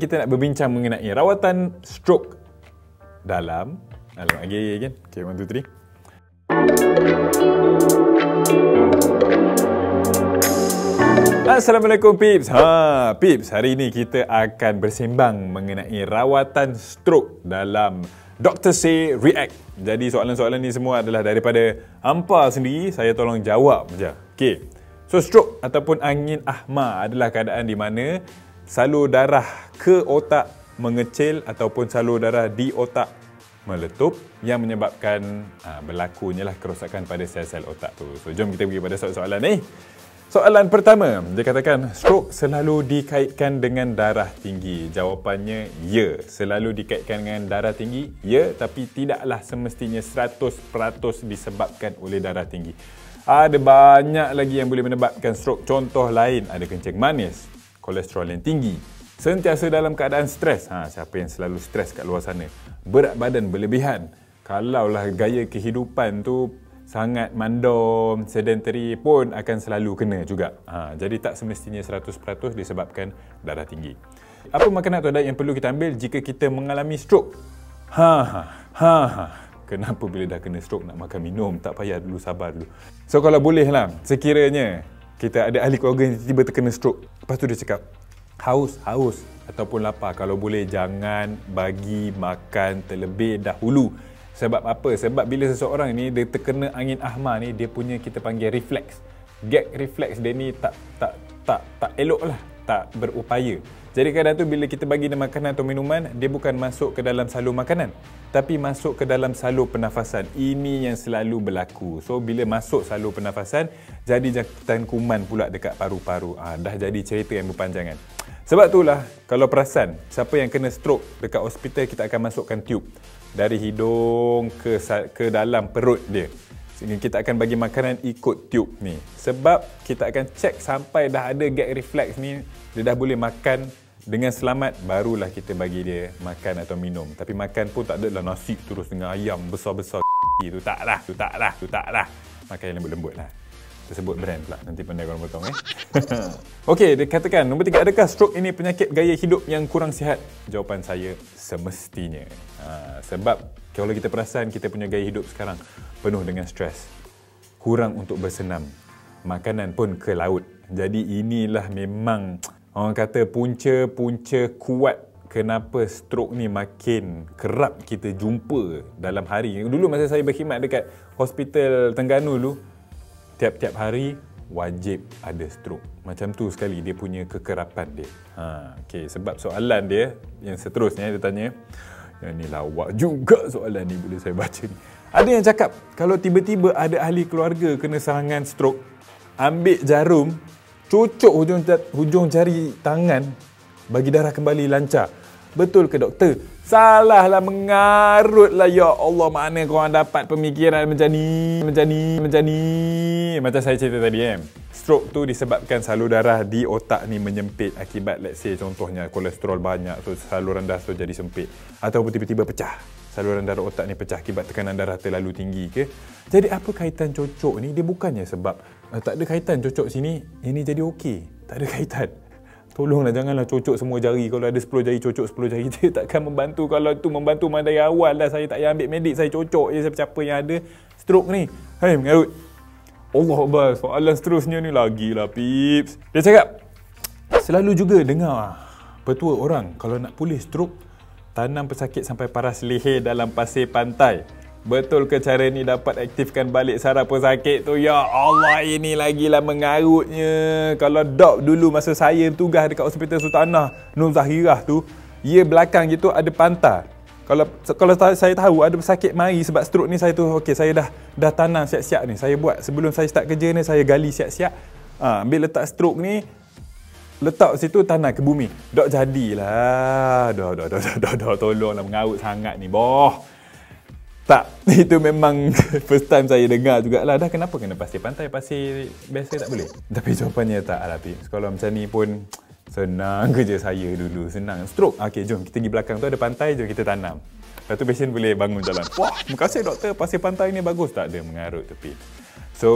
Kita nak berbincang mengenai rawatan stroke dalam lagi kan. Okay, 1, 2, 3. Assalamualaikum Pips. Pips, hari ini kita akan bersembang mengenai rawatan stroke dalam Dr. Say React. Jadi soalan-soalan ni semua adalah daripada hampa sendiri, saya tolong jawab je. Okey. So stroke ataupun angin ahma adalah keadaan di mana salur darah ke otak mengecil ataupun salur darah di otak meletup yang menyebabkan berlakunya lah kerosakan pada sel-sel otak tu. So jom kita pergi pada soalan ni. Soalan pertama, dia katakan stroke selalu dikaitkan dengan darah tinggi. Jawapannya ya, selalu dikaitkan dengan darah tinggi. Ya, tapi tidaklah semestinya 100% disebabkan oleh darah tinggi. Ada banyak lagi yang boleh menyebabkan stroke. Contoh lain, ada kencing manis, kolesterol yang tinggi, sentiasa dalam keadaan stres. Siapa yang selalu stres kat luar sana? Berat badan berlebihan. Kalaulah gaya kehidupan tu sangat mandom, sedentary pun akan selalu kena juga. Jadi tak semestinya 100% disebabkan darah tinggi. Apa makanan atau diet yang perlu kita ambil jika kita mengalami stroke? Kenapa bila dah kena stroke nak makan minum? Tak payah dulu, sabar dulu. So kalau boleh lah, sekiranya kita ada ahli keluarga yang tiba terkena stroke, lepas tu dia cakap haus ataupun lapar, kalau boleh jangan bagi makan terlebih dahulu. Sebab apa? Sebab bila seseorang ni dia terkena angin ahma ni, dia punya kita panggil refleks. Gag refleks dia ni tak elok lah, tak berupaya. Jadi kadang tu bila kita bagi dia makanan atau minuman, dia bukan masuk ke dalam salur makanan, tapi masuk ke dalam salur pernafasan. Ini yang selalu berlaku. So bila masuk salur pernafasan, jadi jangkitan kuman pula dekat paru-paru. Dah jadi cerita yang berpanjangan. Sebab itulah kalau perasan, siapa yang kena stroke dekat hospital, kita akan masukkan tube dari hidung ke dalam perut dia. Sehingga kita akan bagi makanan ikut tube ni. Sebab kita akan cek sampai dah ada gag reflex ni, dia dah boleh makan dengan selamat, barulah kita bagi dia makan atau minum. Tapi makan pun tak adalah nasi terus dengan ayam besar-besar. Itu tak lah. Makan yang lembut-lembut lah. Tersebut brand pula, nanti pandai korang potong Okey, dia katakan nombor 3, adakah stroke ini penyakit gaya hidup yang kurang sihat? Jawapan saya, semestinya. Sebab kalau kita perasan, kita punya gaya hidup sekarang penuh dengan stres, kurang untuk bersenam, makanan pun ke laut. Jadi inilah memang orang kata punca kuat kenapa stroke ni makin kerap kita jumpa dalam hari. Dulu masa saya berkhidmat dekat Hospital Terengganu dulu, tiap-tiap hari wajib ada stroke. Macam tu sekali dia punya kekerapan dia. Okay, sebab soalan dia yang seterusnya dia tanya, yang ni lawak juga soalan ni bila saya baca ni. Ada yang cakap kalau tiba-tiba ada ahli keluarga kena serangan stroke, ambil jarum, cucuk hujung jari tangan bagi darah kembali lancar. Betul ke doktor? Salahlah, mengarutlah. Ya Allah, mana korang dapat pemikiran macam ni. Macam saya cerita tadi stroke tu disebabkan salur darah di otak ni menyempit akibat, let's say contohnya kolesterol banyak, so saluran darah tu jadi sempit. Ataupun tiba-tiba pecah, saluran darah otak ni pecah akibat tekanan darah terlalu tinggi ke. Jadi apa kaitan cocok ni? Dia bukannya sebab tak ada kaitan cocok sini, ini jadi okey. Tak ada kaitan. Tolonglah janganlah cocok semua jari. Kalau ada 10 jari, cocok 10 jari. Dia takkan membantu. Kalau tu membantu dari awal lah, saya tak payah ambil medik, saya cocok je siapa yang ada stroke ni. Mengarut. Allah Akbar. Soalan seterusnya ni lagi lah Pips. Dia cakap, selalu juga dengar petua orang kalau nak pulih stroke, tanam pesakit sampai paras leher dalam pasir pantai. Betul ke cara ni dapat aktifkan balik saraf pesakit tu? Ya Allah, ini lagilah mengarutnya. Kalau dok dulu masa saya tugas dekat Hospital Sultanah Nur Zahirah tu, ia belakang je tu ada pantai. Kalau saya tahu ada pesakit mari sebab stroke ni, saya tu okey, saya dah tanam siap-siap ni. Saya buat sebelum saya start kerja ni, saya gali siap-siap. Ambil letak stroke ni, letak situ, tanam ke bumi. Dok jadilah. Dah tolonglah, mengarut sangat ni, boh. Tak, itu memang first time saya dengar jugalah. Dah kenapa kena pasir pantai, pasir biasa tak boleh? Tapi jawapannya tak lah Pip. Kalau macam ni pun senang kerja saya dulu, senang. Stroke, okey jom kita pergi belakang tu ada pantai, jom kita tanam. Lepas tu pasien boleh bangun jalan. Wah, terima kasih doktor, pasir pantai ni bagus. Tak ada, mengarut tepi. So,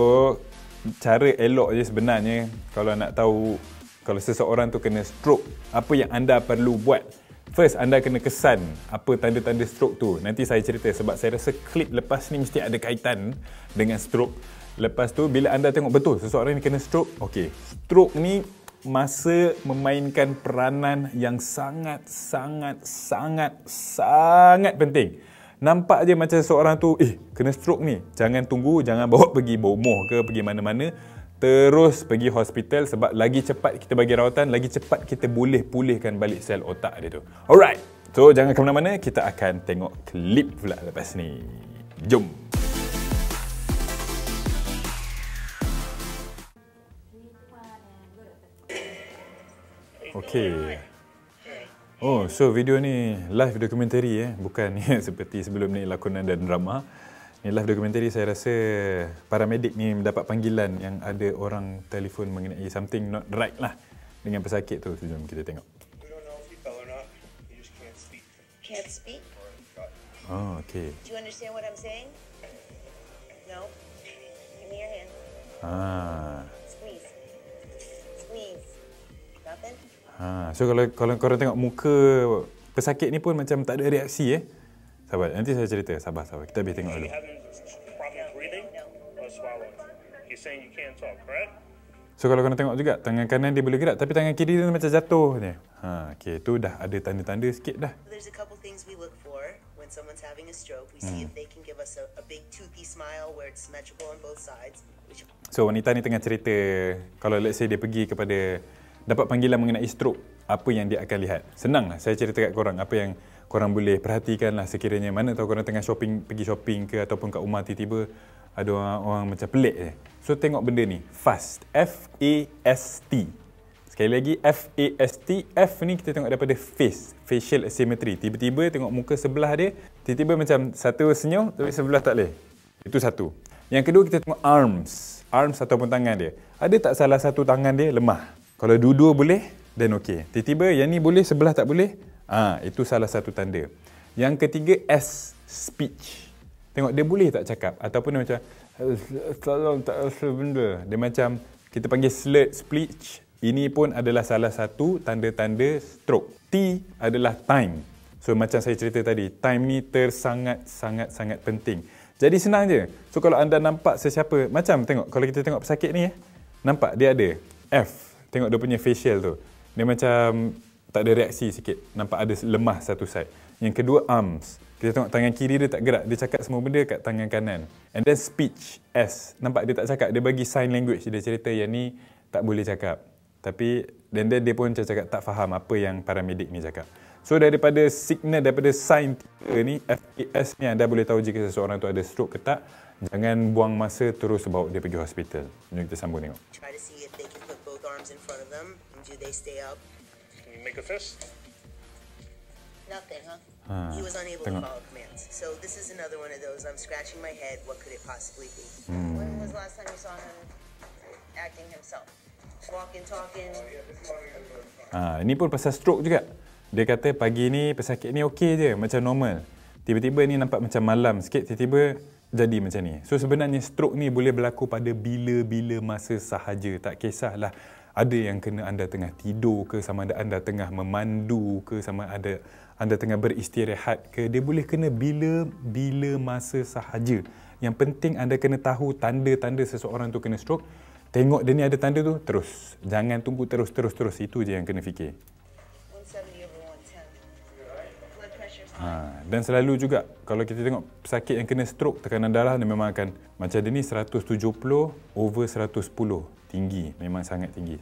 cara elok je sebenarnya kalau nak tahu kalau seseorang tu kena stroke, apa yang anda perlu buat? First, anda kena kesan apa tanda-tanda stroke tu. Nanti saya cerita sebab saya rasa klip lepas ni mesti ada kaitan dengan stroke. Lepas tu, bila anda tengok betul seseorang ni kena stroke, okey, stroke ni masa memainkan peranan yang sangat penting. Nampak je macam seseorang tu, kena stroke ni. Jangan tunggu, jangan bawa pergi bomoh ke, pergi mana-mana. Terus pergi hospital sebab lagi cepat kita bagi rawatan, lagi cepat kita boleh pulihkan balik sel otak dia tu. Alright, so jangan ke mana-mana, kita akan tengok klip pula lepas ni. Jom! Okay. Oh, so video ni live dokumentari bukan seperti sebelum ni lakonan dan drama. Ni live dokumentari, saya rasa paramedik ni mendapat panggilan yang ada orang telefon mengenai something not right lah dengan pesakit tu. Jom kita tengok. Can't speak? Oh, okay. Do you understand what I'm saying? No? Give me your hand. Squeeze. Squeeze. Nothing? So kalau korang tengok muka pesakit ni pun macam tak ada reaksi Sabar, nanti saya cerita. Sabar. Kita habis tengok dulu. So kalau korang tengok juga, tangan kanan dia boleh gerak tapi tangan kiri dia macam jatuh je. Okay, tu dah ada tanda-tanda sikit dah. There's a couple things we look for when someone's having a stroke. We see if they can give us a big toothy smile where it's symmetrical on both sides. So wanita ni tengah cerita, kalau let's say dia pergi kepada dapat panggilan mengenai stroke, apa yang dia akan lihat. Senang lah saya cerita kat korang apa yang korang boleh perhatikan lah sekiranya. Mana tahu korang tengah pergi shopping ke ataupun kat rumah tiba-tiba ada orang macam pelik je. So tengok benda ni, FAST. F-A-S-T. Sekali lagi, F-A-S-T. F ni kita tengok daripada face, facial asymmetry. Tiba-tiba tengok muka sebelah dia, tiba-tiba macam satu senyum tapi sebelah tak boleh. Itu satu. Yang kedua kita tengok arms. Arms ataupun tangan dia. Ada tak salah satu tangan dia lemah? Kalau dua-dua boleh, then okey. Tiba-tiba yang ni boleh, sebelah tak boleh. Itu salah satu tanda. Yang ketiga, S, speech. Tengok dia boleh tak cakap ataupun dia macam tolong tak rasa benda. Dia macam kita panggil slurred speech. Ini pun adalah salah satu tanda-tanda stroke. T adalah time. So macam saya cerita tadi, time ni sangat penting. Jadi senang je. So kalau anda nampak sesiapa, macam tengok kalau kita tengok pesakit ni nampak dia ada F. Tengok dia punya facial tu. Dia macam tak ada reaksi sikit. Nampak ada lemah satu side. Yang kedua, arms. Kita tengok tangan kiri dia tak gerak. Dia cakap semua benda kat tangan kanan. And then speech, S. Nampak dia tak cakap. Dia bagi sign language. Dia cerita yang ni tak boleh cakap. Tapi, dan dia pun cakap tak faham apa yang paramedik ni cakap. So, daripada signal, daripada sign ni, FAS ni anda boleh tahu jika seseorang tu ada stroke ke tak. Jangan buang masa, terus bawa dia pergi hospital. Jom kita sambung tengok. Try to see if they can put both arms in front of them. And do they stay up? Can you make a fist? Nothing, huh? He was unable to follow commands. So this is another one of those. I'm scratching my head. What could it possibly be? When was the last time you saw him acting himself? Walking, talking? Ini pun pasal stroke juga. Dia kata pagi ni pesakit ni okey je, macam normal. Tiba-tiba ni nampak macam malam sikit, tiba-tiba jadi macam ni. So sebenarnya stroke ni boleh berlaku pada bila-bila masa sahaja. Tak kisahlah ada yang kena anda tengah tidur ke, sama ada anda tengah memandu ke, sama ada anda tengah beristirahat ke. Dia boleh kena bila-bila masa sahaja. Yang penting anda kena tahu tanda-tanda seseorang tu kena stroke. Tengok dia ni ada tanda tu, terus. Jangan tunggu terus. Itu je yang kena fikir. 170/110. Blood pressure's Dan selalu juga kalau kita tengok pesakit yang kena stroke, tekanan darah dia memang akan macam dia ni 170/110. Tinggi, memang sangat tinggi.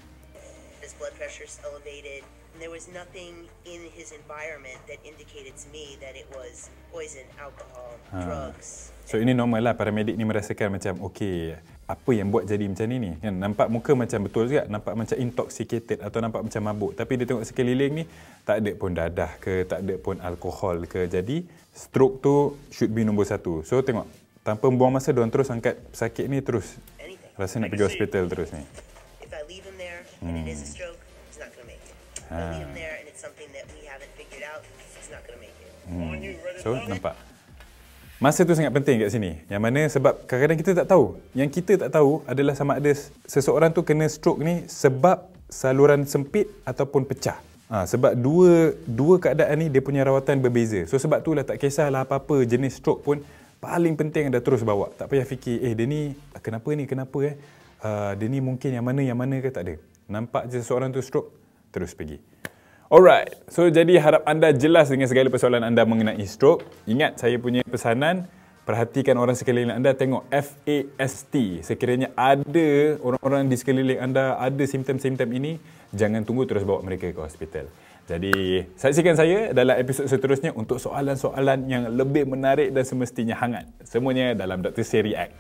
His blood pressure's elevated. And there was nothing in his environment that indicated to me that it was poison, alcohol, drugs. So ini normal lah, paramedik ni merasakan macam okey, apa yang buat jadi macam ni kan? Nampak muka macam betul juga, nampak macam intoxicated atau nampak macam mabuk. Tapi dia tengok sekeliling ni, tak ada pun dadah ke, tak ada pun alkohol ke. Jadi stroke tu should be nombor 1. So tengok, tanpa buang masa, diorang terus angkat pesakit ni terus. Rasa nak pergi hospital terus ni. If I leave him there and it is a stroke, he's not going to make it. If I leave him there and it's something that we haven't figured out, he's not going to make it. So nampak, masa tu sangat penting kat sini. Yang mana sebab kadang-kadang kita tak tahu. Yang kita tak tahu adalah sama ada seseorang tu kena stroke ni sebab saluran sempit ataupun pecah. Sebab dua keadaan ni dia punya rawatan berbeza. So sebab itulah tak kisahlah apa-apa jenis stroke pun, paling penting anda terus bawa. Tak payah fikir, dia ni kenapa dia ni mungkin yang mana ke, tak ada. Nampak je seseorang tu stroke, terus pergi. Alright, so jadi harap anda jelas dengan segala persoalan anda mengenai stroke. Ingat saya punya pesanan, perhatikan orang sekeliling anda, tengok FAST. Sekiranya ada orang-orang di sekeliling anda ada simptom-simptom ini, jangan tunggu, terus bawa mereka ke hospital. Jadi, saksikan saya dalam episod seterusnya untuk soalan-soalan yang lebih menarik dan semestinya hangat. Semuanya dalam Dr. Seri React.